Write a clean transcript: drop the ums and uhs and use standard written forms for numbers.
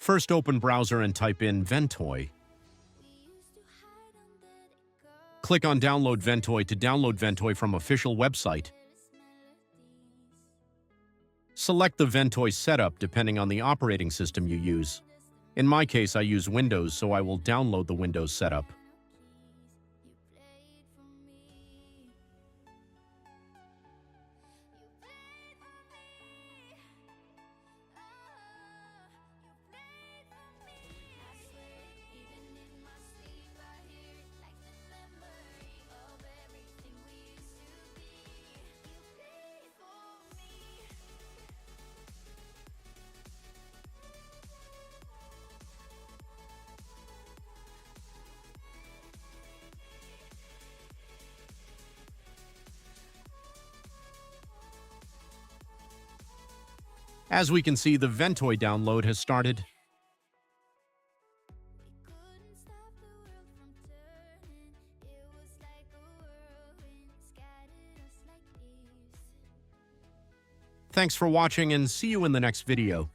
First, open browser and type in Ventoy. Click on Download Ventoy to download Ventoy from official website. Select the Ventoy setup depending on the operating system you use. In my case, I use Windows, so I will download the Windows setup. As we can see, the Ventoy download has started. Thanks for watching and see you in the next video.